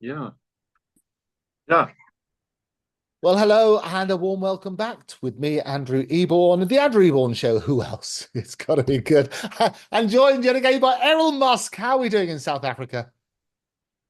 Yeah. Yeah. Well, hello and a warm welcome back with me, Andrew Eborn, the Andrew Eborn Show. Who else? It's got to be good. And joined yet again by Elon Musk. How are we doing in South Africa?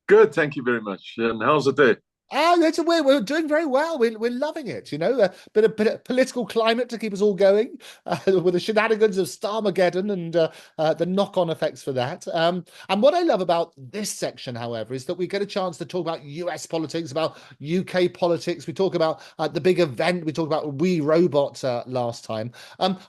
Good. Thank you very much. And how's it there? We're doing very well. We're loving it. A bit of political climate to keep us all going, with the shenanigans of Starmageddon and the knock-on effects for that. And what I love about this section, however, is that we get a chance to talk about US politics, about UK politics. We talk about the big event. We talked about We Robot last time.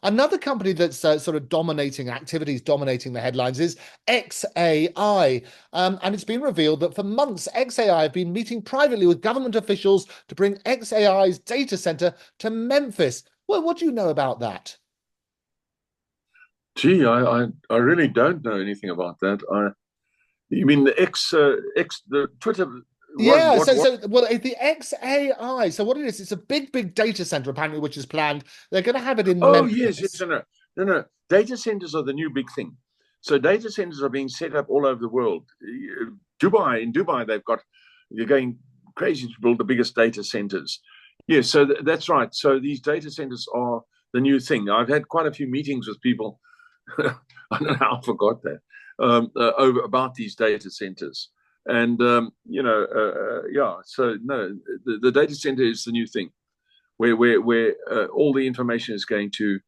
Another company that's sort of dominating activities, dominating the headlines is xAI. And it's been revealed that for months, xAI have been meeting privately with government officials to bring xAI's data center to Memphis. Well, what do you know about that? Gee, I really don't know anything about that. You mean the the Twitter? Yeah, What? well, the xAI. So what it is, it's a big data center apparently, which is planned. They're going to have it in Oh, yes, yes. Memphis. No. Data centers are the new big thing. So data centers are being set up all over the world. In Dubai, they're going crazy to build the biggest data centers. Yes, so that's right. So these data centers are the new thing. I've had quite a few meetings with people. I don't know how I forgot that over about these data centers. And yeah. So no, the data center is the new thing, where all the information is going to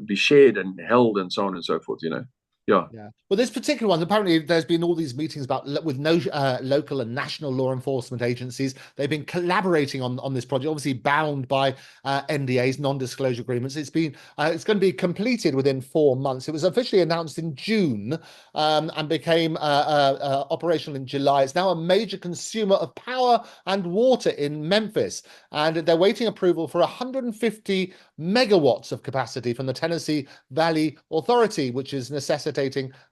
be shared and held and so on and so forth. Yeah. Yeah. Well, this particular one, apparently there's been all these meetings with no local and national law enforcement agencies. They've been collaborating on this project, obviously bound by NDAs, non-disclosure agreements. It's going to be completed within 4 months. It was officially announced in June and became operational in July. It's now a major consumer of power and water in Memphis, and they're waiting approval for 150 megawatts of capacity from the Tennessee Valley Authority, which is necessitating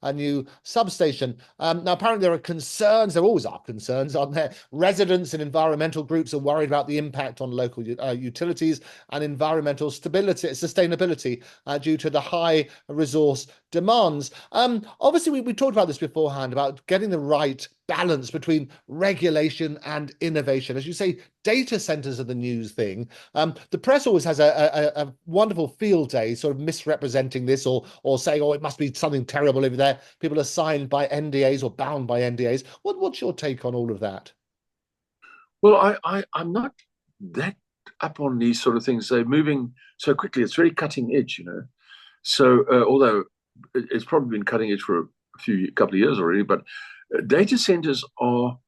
a new substation. Now, apparently there are concerns, there always are concerns, aren't there? Residents and environmental groups are worried about the impact on local utilities and environmental sustainability due to the high resource demands. Obviously, we talked about this beforehand, about getting the right balance between regulation and innovation. As you say, data centers are the news thing. The press always has a wonderful field day sort of misrepresenting this or saying, oh, it must be something terrible over there. People are signed by NDAs or bound by NDAs. What's your take on all of that? Well, I'm not that up on these sort of things. They're moving so quickly. It's very cutting edge. So although it's probably been cutting edge for a couple of years already, but data centers are.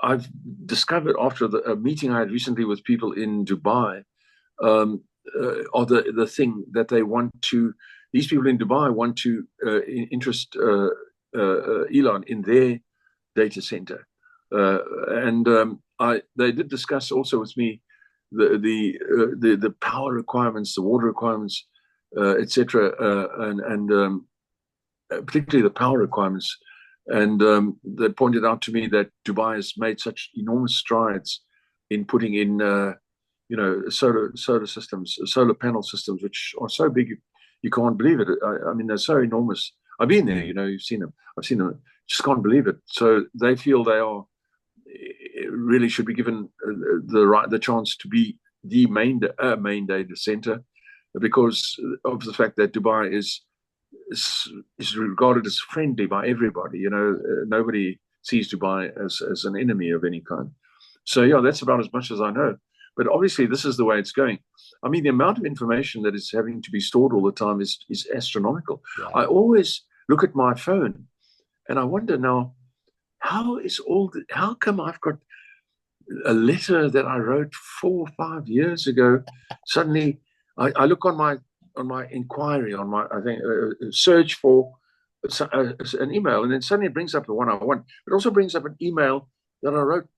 I've discovered after a meeting I had recently with people in Dubai, are the thing that they want to. These people in Dubai want to interest Elon in their data center, and they did discuss also with me the power requirements, the water requirements, etc., and particularly the power requirements. And they pointed out to me that Dubai has made such enormous strides in putting in, solar systems, solar panel systems, which are so big you can't believe it. I mean, they're so enormous. I've been there, you've seen them. I've seen them. Just can't believe it. So they feel they are really should be given the chance to be the main data center because of the fact that Dubai is regarded as friendly by everybody. Nobody sees Dubai as an enemy of any kind. So yeah, that's about as much as I know. But obviously, this is the way it's going. I mean, the amount of information that is having to be stored all the time is astronomical. Yeah. I always look at my phone, and I wonder now, how come I've got a letter that I wrote 4 or 5 years ago? Suddenly, I look on my inquiry on my search for an email, and then suddenly it brings up the one I want. It also brings up an email that I wrote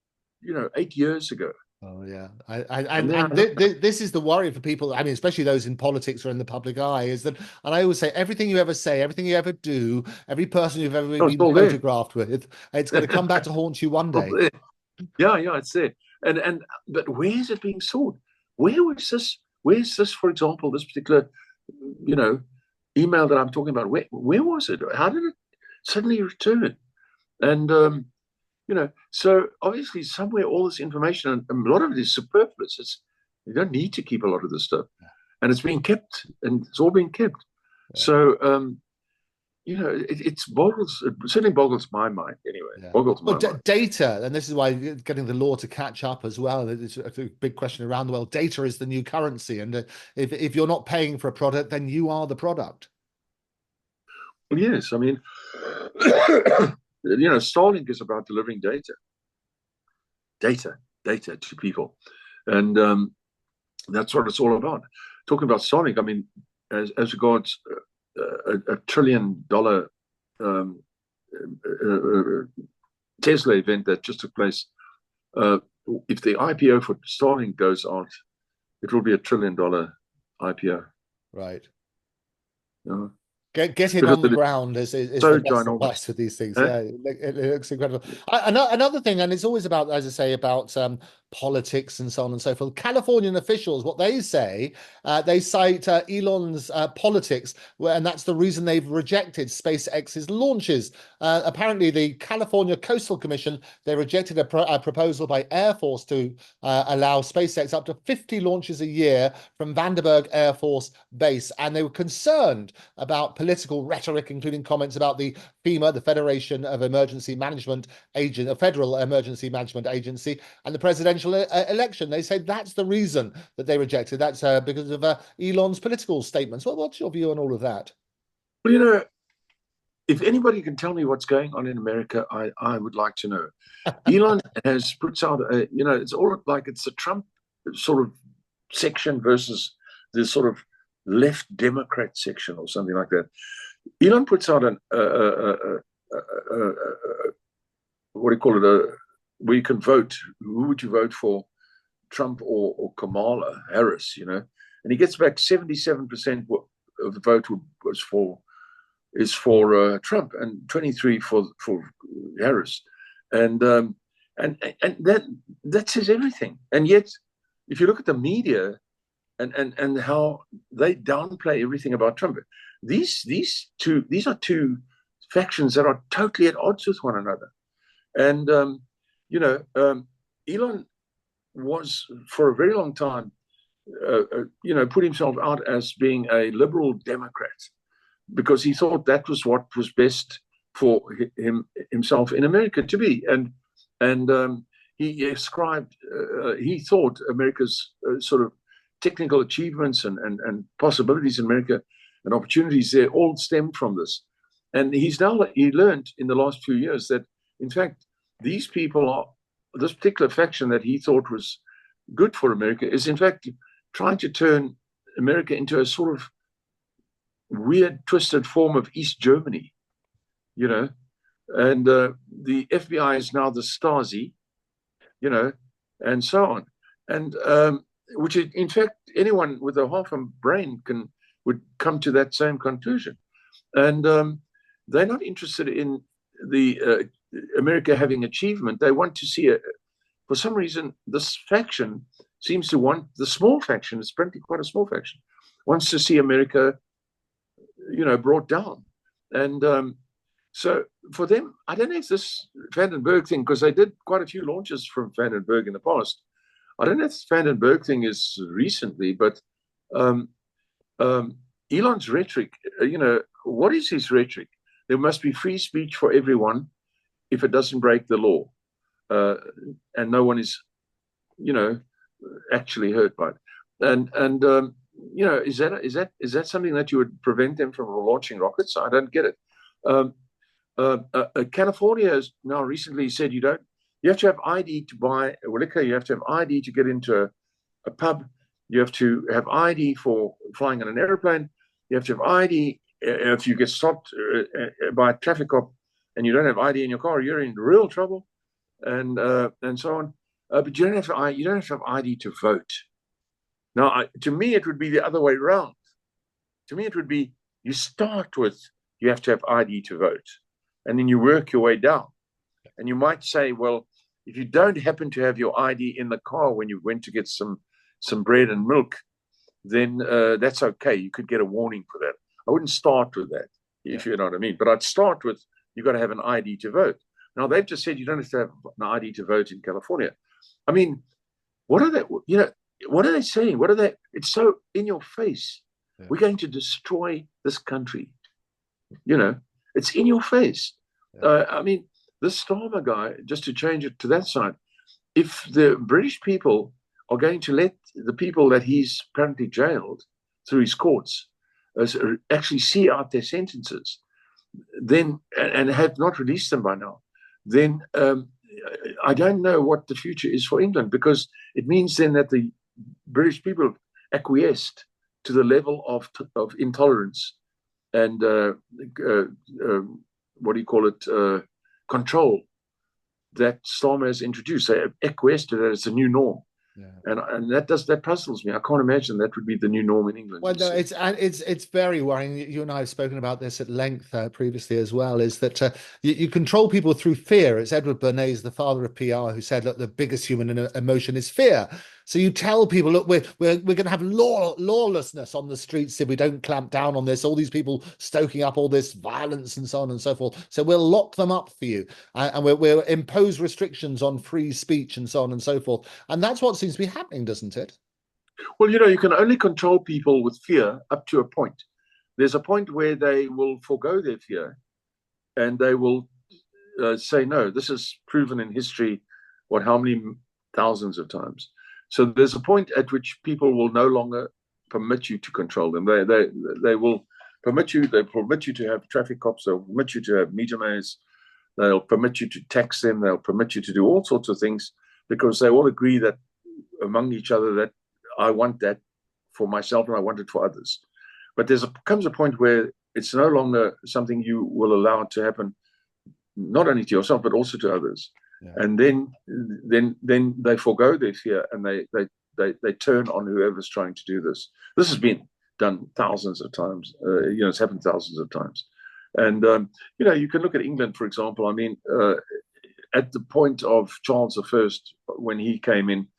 8 years ago. Oh yeah, this is the worry for people. I mean, especially those in politics or in the public eye, is that, and I always say, everything you ever say, everything you ever do, every person you've ever been photographed with, it's going to come back to haunt you one day. Yeah, it's there. But where is it being stored? Where's this, for example, this particular, email that I'm talking about? Where was it? How did it suddenly return? And So obviously somewhere all this information, and a lot of it is superfluous. You don't need to keep a lot of this stuff, and it's being kept, and it's all being kept. Yeah. So it certainly boggles my mind anyway. Yeah. Boggles my mind. Data, and this is why getting the law to catch up as well. It's a big question around the world. Data is the new currency, and if you're not paying for a product, then you are the product. Well, yes, I mean, Starlink is about delivering data to people, and that's what it's all about. Talking about Starlink, I mean, as regards a $1 trillion Tesla event that just took place, if the IPO for Starlink goes out, it will be $1 trillion IPO. Right. Getting on the ground is so the best advice with these things. Yeah, it looks incredible. Another thing, and it's always about, as I say, about politics and so on and so forth. Californian officials, what they say, they cite Elon's politics, and that's the reason they've rejected SpaceX's launches. Apparently, the California Coastal Commission, they rejected a proposal by Air Force to allow SpaceX up to 50 launches a year from Vandenberg Air Force Base, and they were concerned about political rhetoric, including comments about the FEMA, the Federation of Emergency Management Agent, a federal emergency management agency, and the presidential election. They say that's the reason that they rejected. That's because of Elon's political statements. What's your view on all of that? Well, if anybody can tell me what's going on in America, I would like to know. Elon puts out it's all like it's a Trump sort of section versus the sort of left Democrat section or something like that. Elon puts out what do you call it? Where you can vote. Who would you vote for, Trump or Kamala Harris? And he gets back 77% of the vote is for Trump and 23% for Harris, and that says everything. And yet, if you look at the media and how they downplay everything about Trump, these are two factions that are totally at odds with one another. And Elon was for a very long time, put himself out as being a liberal Democrat because he thought that was what was best for himself in America to be. And he ascribed, he thought America's sort of technical achievements and possibilities in America and opportunities there all stemmed from this. And he learned in the last few years that, in fact, these people this particular faction that he thought was good for America is, in fact, trying to turn America into a sort of weird, twisted form of East Germany, and the FBI is now the Stasi, and so on. And which is, in fact, anyone with a half a brain would come to that same conclusion. And they're not interested in the America having achievement. They want to see for some reason, this faction seems to want, the small faction, it's apparently quite a small faction, wants to see America, brought down. And so for them, I don't know if this Vandenberg thing, because they did quite a few launches from Vandenberg in the past. I don't know if this Vandenberg thing is recently, but Elon's rhetoric, what is his rhetoric? There must be free speech for everyone if it doesn't break the law. And no one is, actually hurt by it. And is that something that you would prevent them from launching rockets? I don't get it. California has now recently said you have to have ID to buy liquor. You have to have ID to get into a pub. You have to have ID for flying on an airplane. You have to have ID if you get stopped by a traffic cop and you don't have ID in your car, you're in real trouble, and so on. But you don't have to have ID to vote. Now, to me, it would be the other way around. To me, it would be you start with you have to have ID to vote, and then you work your way down. And you might say, well, if you don't happen to have your ID in the car when you went to get some bread and milk, then that's okay. You could get a warning for that. I wouldn't start with that, if you know what I mean. But I'd start with you got to have an ID to vote. Now they've just said you don't have to have an ID to vote in California. I mean, what are they? What are they saying? What are they? It's so in your face. Yeah. We're going to destroy this country. It's in your face. Yeah. I mean, this Starmer guy, just to change it to that side, if the British people are going to let the people that he's apparently jailed through his courts actually see out their sentences, then and have not released them by now, then I don't know what the future is for England, because it means then that the British people acquiesced to the level of intolerance and what do you call it, control that Starmer has introduced. They acquiesced to that as a new norm. Yeah. And that puzzles me. I can't imagine that would be the new norm in England. Well, no, it's very worrying. You and I have spoken about this at length previously as well. Is that you control people through fear? It's Edward Bernays, the father of PR, who said, "Look, the biggest human emotion is fear." So you tell people, look, we're going to have lawlessness on the streets if we don't clamp down on this. All these people stoking up all this violence and so on and so forth. So we'll lock them up for you, and we'll impose restrictions on free speech and so on and so forth. And that's what seems to be happening, doesn't it? Well, you can only control people with fear up to a point. There's a point where they will forego their fear, and they will say, no, this is proven in history, how many thousands of times. So there's a point at which people will no longer permit you to control them. They will permit you. They permit you to have traffic cops. They'll permit you to have meter maids. They'll permit you to tax them. They'll permit you to do all sorts of things, because they all agree that among each other that I want that for myself and I want it for others. But comes a point where it's no longer something you will allow to happen, not only to yourself but also to others. Yeah. And then they forego their fear, and they turn on whoever's trying to do this. This has been done thousands of times. It's happened thousands of times. And you can look at England, for example. I mean, at the point of Charles I, when he came in,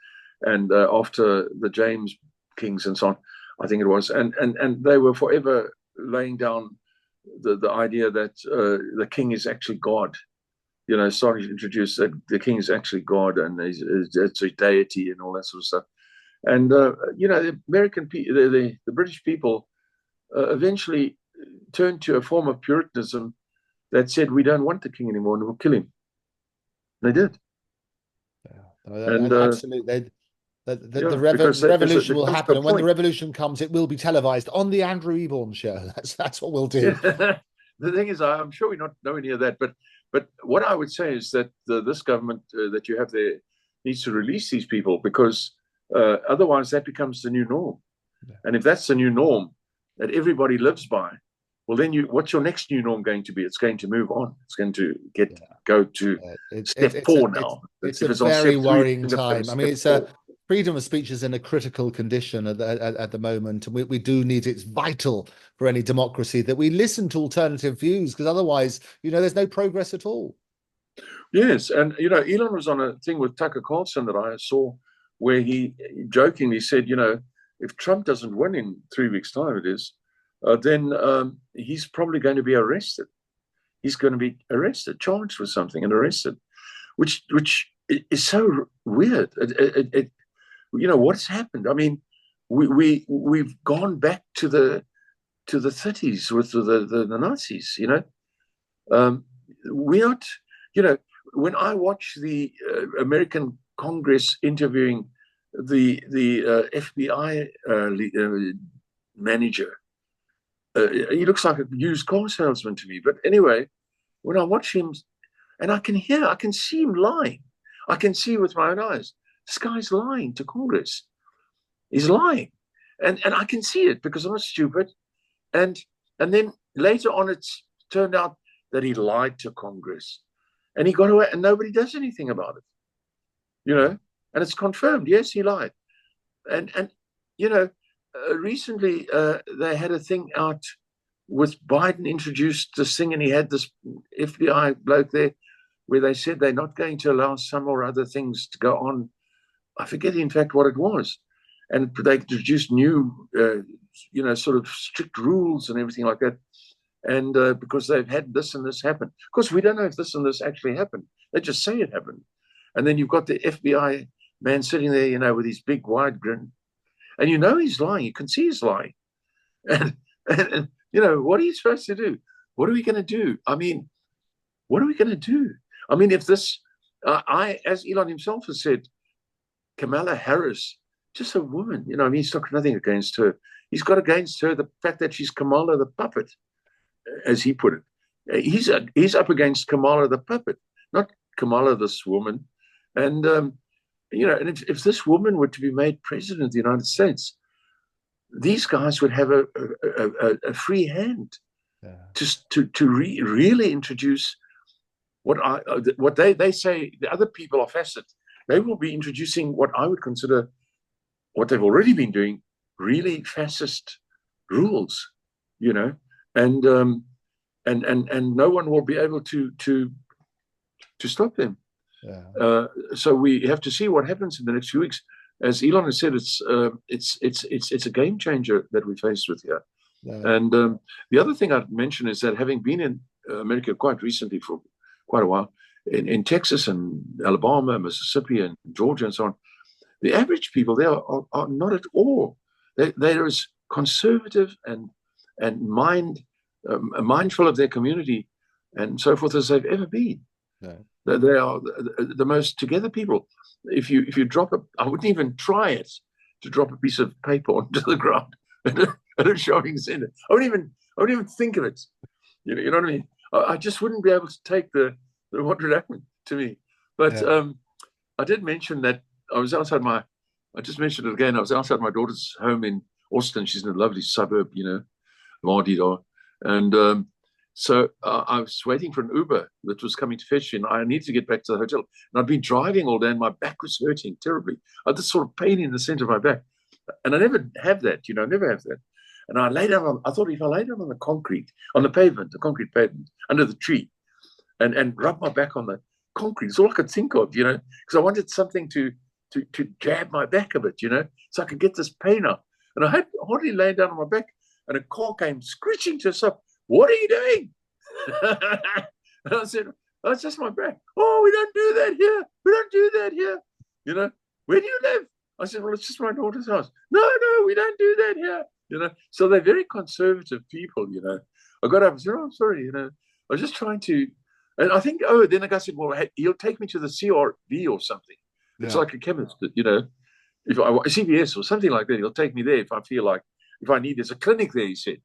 and after the James Kings and so on, I think it was, and they were forever laying down the idea that the king is actually God. Starting to introduce that the king is actually God, and it's a deity and all that sort of stuff. And the American people, the British people, eventually turned to a form of Puritanism that said, we don't want the king anymore, and we'll kill him. They did. Yeah, and absolutely. The revolution will happen, and when the revolution comes, it will be televised on the Andrew Eborn show. That's what we'll do. Yeah. The thing is, I'm sure we're not nowhere near that, but what I would say is that this government that you have there needs to release these people, because otherwise that becomes the new norm. Yeah. And if that's the new norm that everybody lives by, well, then what's your next new norm going to be? It's going to move on. It's going to go to step 4 now. It's a very worrying time. I mean, it's freedom of speech is in a critical condition at the moment, and we do need. It's vital for any democracy that we listen to alternative views, because otherwise, there's no progress at all. Yes, and Elon was on a thing with Tucker Carlson that I saw, where he jokingly said, if Trump doesn't win in 3 weeks' time, then he's probably going to be arrested. He's going to be arrested, charged with something, and arrested, which is so weird. What's happened? I mean, we've gone back to the 30s with the Nazis. We're not. When I watch the American Congress interviewing the FBI manager, he looks like a used car salesman to me. But anyway, when I watch him, and I can see him lying. I can see with my own eyes. This guy's lying to Congress. He's lying. And I can see it because I'm not stupid. And then later on, it's turned out that he lied to Congress. And he got away, and nobody does anything about it. And it's confirmed. Yes, he lied. And recently they had a thing out with Biden introduced this thing, and he had this FBI bloke there where they said they're not going to allow some or other things to go on. I forget, in fact, what it was. And they introduced new, sort of strict rules and everything like that. and because they've had this and this happen. Of course, we don't know if this and this actually happened. They just say it happened. And then you've got the FBI man sitting there, with his big wide grin. And he's lying. You can see he's lying. And what are you supposed to do? What are we going to do? I mean, what are we going to do? I mean, if this, as Elon himself has said, Kamala Harris, just a woman, he's got nothing against her. He's got against her the fact that she's Kamala the puppet, as he put it. He's up against Kamala the puppet, not Kamala this woman. And, and if this woman were to be made president of the United States, these guys would have a free hand to really introduce what they say. The other people are facet. They will be introducing what I would consider, what they've already been doing, really fascist rules, and no one will be able to stop them. Yeah. So we have to see what happens in the next few weeks. As Elon has said, it's a game changer that we faced with here. Yeah. And the other thing I'd mention is that having been in America quite recently for quite a while, in Texas and Alabama, Mississippi and Georgia and so on, the average people there are not at all. They're as conservative and mindful of their community and so forth as they've ever been. Yeah. They are the most together people. If you drop I wouldn't even try it to drop a piece of paper onto the ground at a shopping center. I wouldn't even think of it. You know what I mean? I just wouldn't be able to take what would happen to me. But yeah. I did mention that I was outside I just mentioned it again. I was outside my daughter's home in Austin. She's in a lovely suburb, Mardida. And so I was waiting for an Uber that was coming to fetch me, and I needed to get back to the hotel. And I'd been driving all day, and my back was hurting terribly. I had this sort of pain in the center of my back. And I never have that, I never have that. And I lay down I thought if I lay down on the concrete pavement, under the tree, and rub my back on the concrete, it's all I could think of, because I wanted something to jab my back a bit, so I could get this pain out. And I had hardly laid down on my back, and a car came screeching to us up. What are you doing? And I said, oh, it's just my back. Oh, we don't do that here. We don't do that here. Where do you live? I said, well, it's just my daughter's house. No, we don't do that here. So they're very conservative people, I got up and said, oh, I'm sorry, I was just trying to, and I think, then the guy said, well, hey, he'll take me to the CRV or something. Yeah. It's like a chemist, if I CVS or something like that, he'll take me there if I need, there's a clinic there, he said,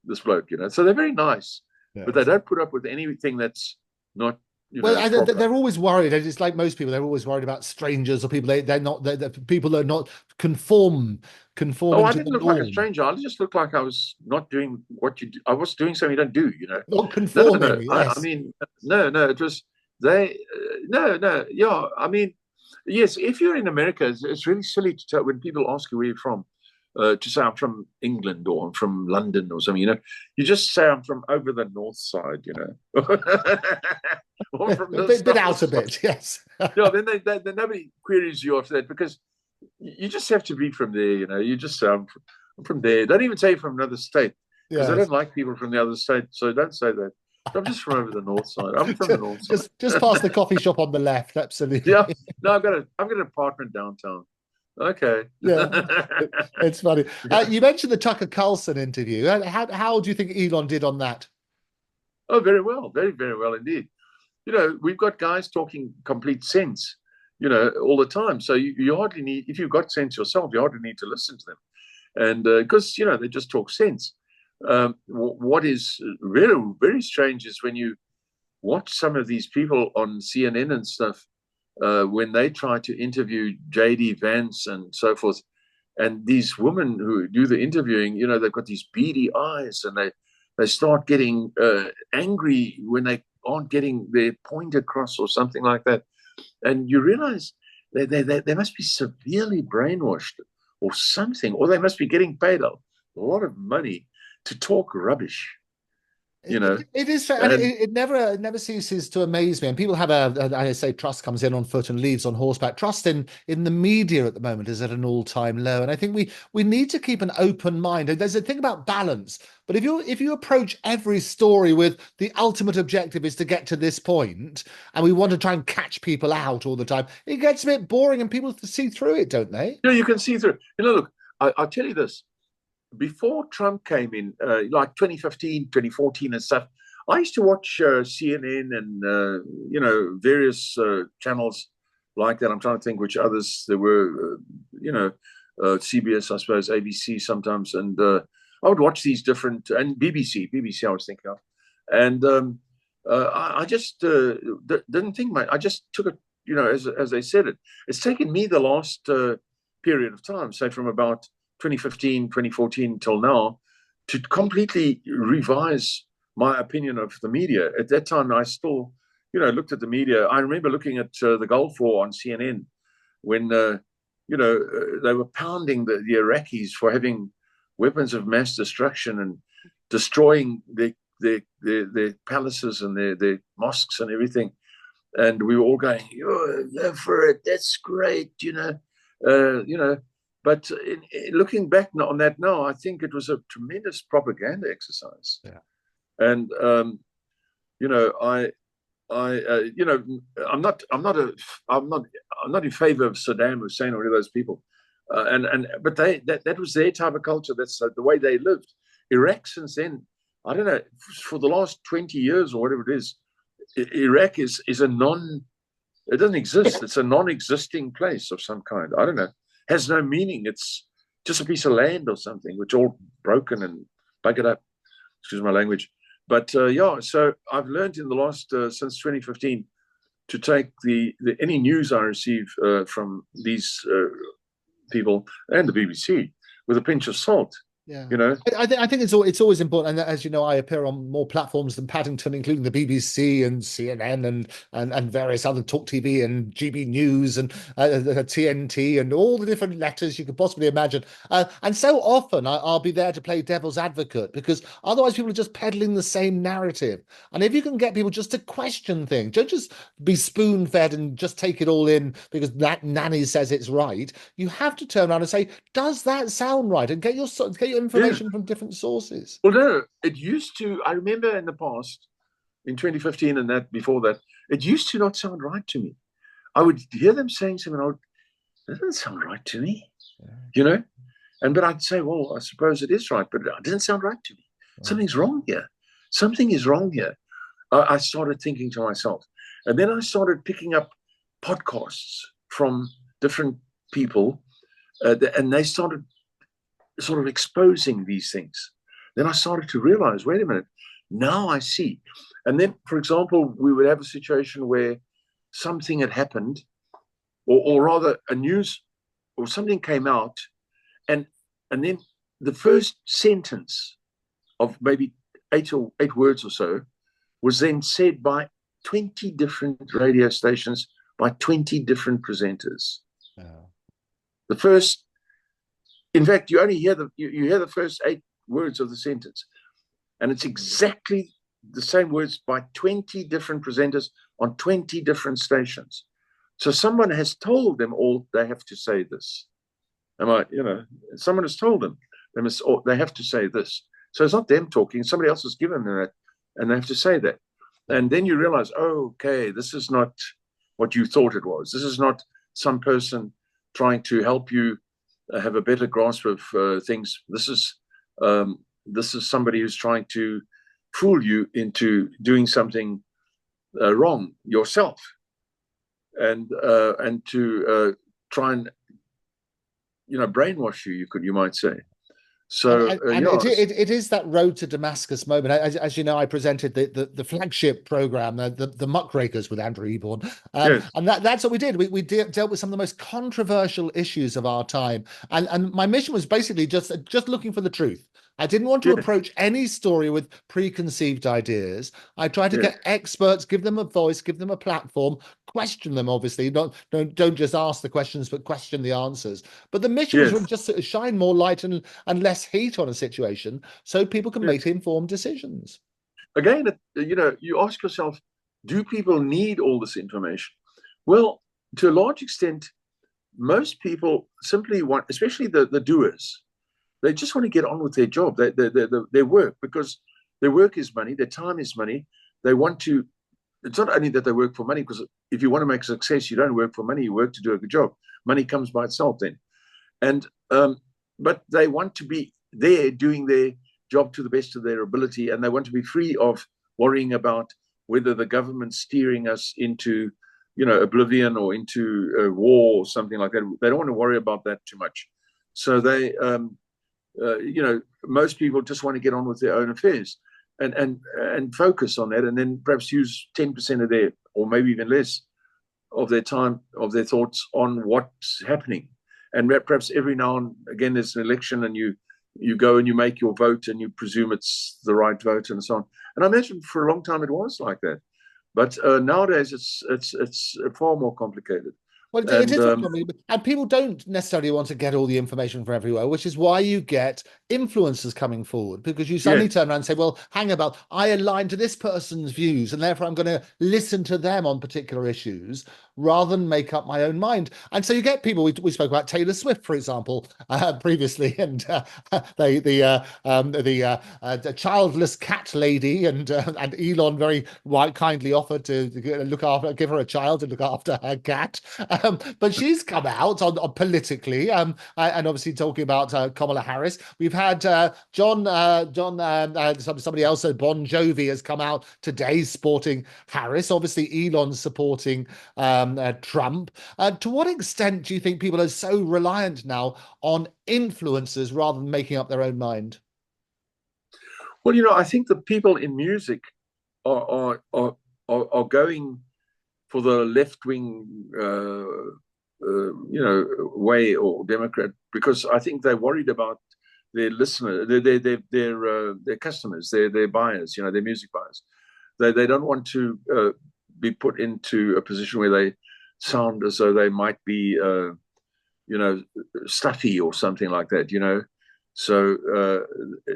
this bloke, So they're very nice, but they don't put up with anything that's not, they're always worried. It's like most people, they're always worried about strangers or people they're people that are not conforming. Oh, I didn't look like a stranger. I just looked like I was not doing what you do. I was doing something you don't do, Not conforming. No. Yes. I mean, no. It was yeah. I mean, yes. If you're in America, it's really silly to tell when people ask you where you're from. To say I'm from England or I'm from London or something, you just say I'm from over the north side, or from the bit out a bit, yes. Then nobody queries you after that because you just have to be from there, You just say I'm from there. Don't even say from another state because I don't like people from the other state, so don't say that. I'm just from over the north side. I'm from the north side. Just past the coffee shop on the left, absolutely. Yeah. No, I've got an apartment downtown. Okay. Yeah, it's funny. You mentioned the Tucker Carlson interview. How do you think Elon did on that? Oh, very well. Very, very well indeed. We've got guys talking complete sense, all the time. So you hardly need, if you've got sense yourself, you hardly need to listen to them. And because, they just talk sense. What is very, very strange is when you watch some of these people on CNN and stuff, when they try to interview J.D. Vance and so forth, and these women who do the interviewing, they've got these beady eyes and they start getting angry when they aren't getting their point across or something like that. And you realize they must be severely brainwashed or something, or they must be getting paid a lot of money to talk rubbish. you know. It is fair, and it never ceases to amaze me. And people have I say, trust comes in on foot and leaves on horseback. Trust in the media at the moment is at an all-time low, and I think we need to keep an open mind. There's a thing about balance, but if you approach every story with the ultimate objective is to get to this point, and we want to try and catch people out all the time, it gets a bit boring, and people see through it, don't they? You can see through. Look, I'll tell you this. Before Trump came in, like 2015, 2014 and stuff, I used to watch CNN and, various channels like that. I'm trying to think which others there were, CBS, I suppose, ABC sometimes. And I would watch these different, and BBC I was thinking of. And I just didn't think much. I just took it, as they said it. It's taken me the last period of time, say from about 2015, 2014 till now, to completely revise my opinion of the media. At that time, I still, looked at the media. I remember looking at the Gulf War on CNN when, they were pounding the Iraqis for having weapons of mass destruction and destroying their palaces and their mosques and everything. And we were all going, live for it. That's great, But looking back on that now, I think it was a tremendous propaganda exercise. Yeah. And I'm not in favor of Saddam Hussein or any of those people. But that was their type of culture. That's the way they lived. Iraq since then, I don't know, for the last 20 years or whatever it is, Iraq is it doesn't exist. It's a non-existing place of some kind. I don't know. Has no meaning. It's just a piece of land or something, which all broken and buggered up. Excuse my language. But so I've learned in the last, since 2015, to take any news I receive from these people and the BBC with a pinch of salt. Yeah, I think it's always important, and as you know, I appear on more platforms than Paddington, including the BBC and CNN and various other Talk TV and GB News and TNT and all the different letters you could possibly imagine. And so often I'll be there to play devil's advocate, because otherwise people are just peddling the same narrative. And if you can get people just to question things, don't just be spoon-fed and just take it all in because that nanny says it's right. You have to turn around and say, does that sound right? And get your information from different sources. Well, no, it used to. I remember in the past, in 2015 and that before that, it used to not sound right to me. I would hear them saying something, that doesn't sound right to me, but I'd say, well, I suppose it is right, but it didn't sound right to me. Something's wrong here. Something is wrong here. I started thinking to myself, and then I started picking up podcasts from different people, and they started sort of exposing these things. Then I started to realize, wait a minute, now I see. And then, for example, we would have a situation where something had happened, or rather a news or something came out, and then the first sentence of maybe eight words or so was then said by 20 different radio stations by 20 different presenters. The first, in fact, you only hear the first 8 words of the sentence, and it's exactly the same words by 20 different presenters on 20 different stations. So someone has told them all they have to say this. Someone has told them they have to say this. So it's not them talking, somebody else has given them that, and they have to say that. And then you realize, okay, this is not what you thought it was. This is not some person trying to help you have a better grasp of things. This is somebody who's trying to fool you into doing something wrong yourself, and to try and brainwash you. You might say. So it is that road to Damascus moment. As you know, I presented the flagship program, the Muck Rakers with Andrew Eborn, yes. And that's what we did. We dealt with some of the most controversial issues of our time, and my mission was basically just looking for the truth. I didn't want to approach any story with preconceived ideas. I tried to get experts, give them a voice, give them a platform, question them, obviously. Don't just ask the questions, but question the answers. But the mission was really just to shine more light and less heat on a situation so people can make informed decisions. again, you ask yourself, do people need all this information? Well, to a large extent, most people simply want, especially the doers, they just want to get on with their job, their work, because their work is money, their time is money. They want to, it's not only that they work for money, because if you want to make success, you don't work for money, you work to do a good job. Money comes by itself then. And but they want to be there doing their job to the best of their ability, and they want to be free of worrying about whether the government's steering us into, oblivion or into a war or something like that. They don't want to worry about that too much. So they, most people just want to get on with their own affairs and focus on that, and then perhaps use 10% of their, or maybe even less, of their time, of their thoughts on what's happening. And perhaps every now and again there's an election, and you go and you make your vote, and you presume it's the right vote, and so on. And I imagine for a long time it was like that, but nowadays it's far more complicated. Well, it is, and people don't necessarily want to get all the information from everywhere, which is why you get influencers coming forward, because you suddenly turn around and say, well, hang about, I align to this person's views, and therefore I'm going to listen to them on particular issues rather than make up my own mind. And so you get people, we spoke about Taylor Swift, for example, previously, and the childless cat lady, and Elon very kindly offered to give her a child to look after her cat. But she's come out on politically, and obviously talking about Kamala Harris. We've had somebody else, Bon Jovi, has come out today supporting Harris. Obviously, Elon's supporting Trump. To what extent do you think people are so reliant now on influencers rather than making up their own mind? Well, I think the people in music are going for the left-wing, way, or Democrat, because I think they're worried about their listeners, their customers, their buyers, their music buyers. They don't want to be put into a position where they sound as though they might be, stuffy or something like that. So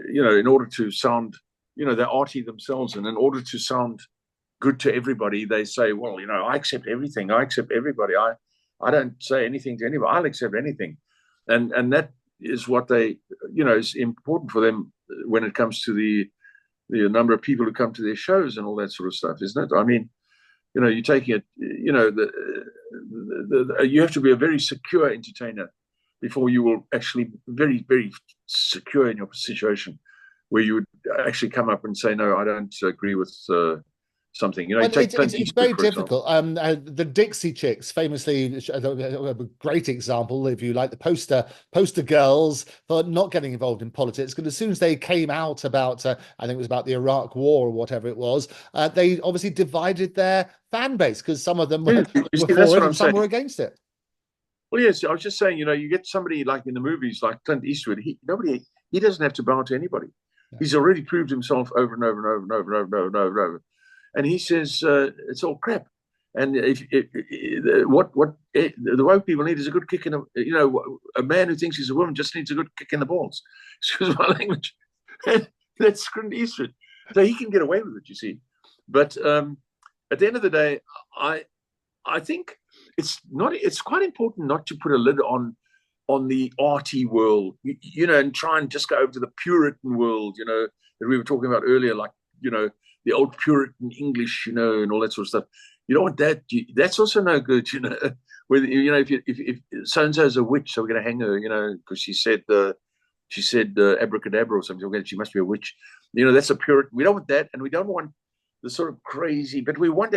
in order to sound, they're arty themselves, and in order to sound good to everybody, they say, well, I accept everything, I accept everybody, I don't say anything to anybody, I'll accept anything. And that is what they, is important for them when it comes to the number of people who come to their shows and all that sort of stuff, isn't it? I mean, you're taking it, you have to be a very secure entertainer before you will actually very, very secure in your situation, where you would actually come up and say, no, I don't agree with something. Well, it's very difficult. The Dixie Chicks, famously, a great example, if you like, the poster girls for not getting involved in politics, because as soon as they came out about, I think it was about the Iraq War or whatever it was, they obviously divided their fan base, because some of them were for it and some were against it. Well, yes, I was just saying, you get somebody like in the movies, like Clint Eastwood. He doesn't have to bow to anybody. Yeah. He's already proved himself over and over and over and over and over and over and over. And he says it's all crap. And what the woke people need is a good kick in a man who thinks he's a woman just needs a good kick in the balls. Excuse my language. That's Clint Eastwood. So he can get away with it, you see. But at the end of the day, I think it's quite important not to put a lid on the arty world, and try and just go over to the Puritan world, that we were talking about earlier, like, the old Puritan English, and all that sort of stuff. You don't want that. That's also no good, Whether if so and so is a witch, so we're going to hang her, because she said abracadabra or something. Okay, she must be a witch. That's a Puritan. We don't want that, and we don't want the sort of crazy. But we want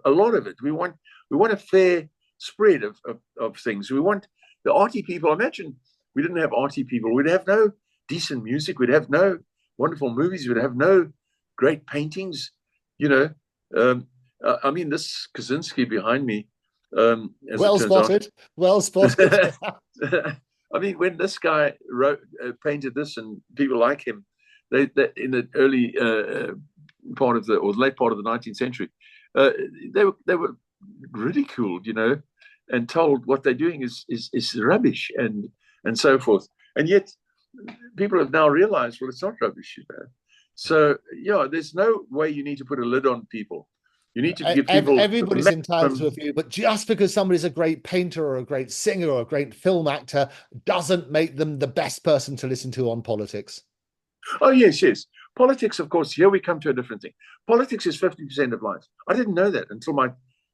a lot of it. We want a fair spread of things. We want the arty people. Imagine we didn't have arty people. We'd have no decent music. We'd have no wonderful movies. We'd have no great paintings. I mean, this Kaczynski behind me. Well spotted. Well spotted. I mean, when this guy painted this, and people like him, they in the early part of the late part of the 19th century, they were ridiculed, and told what they're doing is rubbish and so forth. And yet, people have now realized, well, it's not rubbish, So yeah, there's no way you need to put a lid on people. You need to give people Everybody's the entitled to a view, but just because somebody's a great painter or a great singer or a great film actor doesn't make them the best person to listen to on politics. Oh, yes, yes. Politics, of course, here we come to a different thing. Politics is 50% of life. I didn't know that until my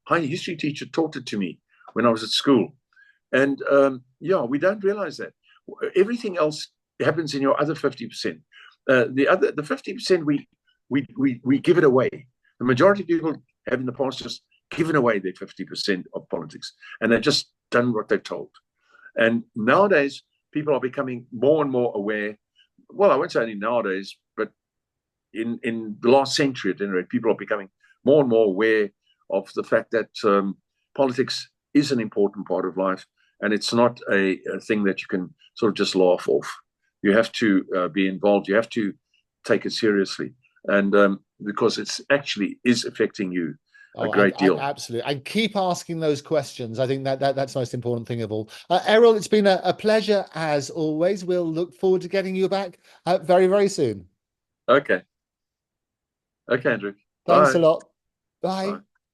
high history teacher taught it to me when I was at school. And yeah, we don't realize that. Everything else happens in your other 50%. The 50% we give it away. The majority of people have in the past just given away their 50% of politics, and they've just done what they're told. And nowadays, people are becoming more and more aware. Well, I won't say only nowadays, but in the last century at any rate, people are becoming more and more aware of the fact that politics is an important part of life, and it's not a thing that you can sort of just laugh off. You have to be involved. You have to take it seriously, and because it's actually is affecting you a great deal. Absolutely. And keep asking those questions. I think that's the most important thing of all. Errol, it's been a pleasure as always. We'll look forward to getting you back very, very soon. Okay. Okay, Andrew. Thanks Bye. a lot. Bye. Bye.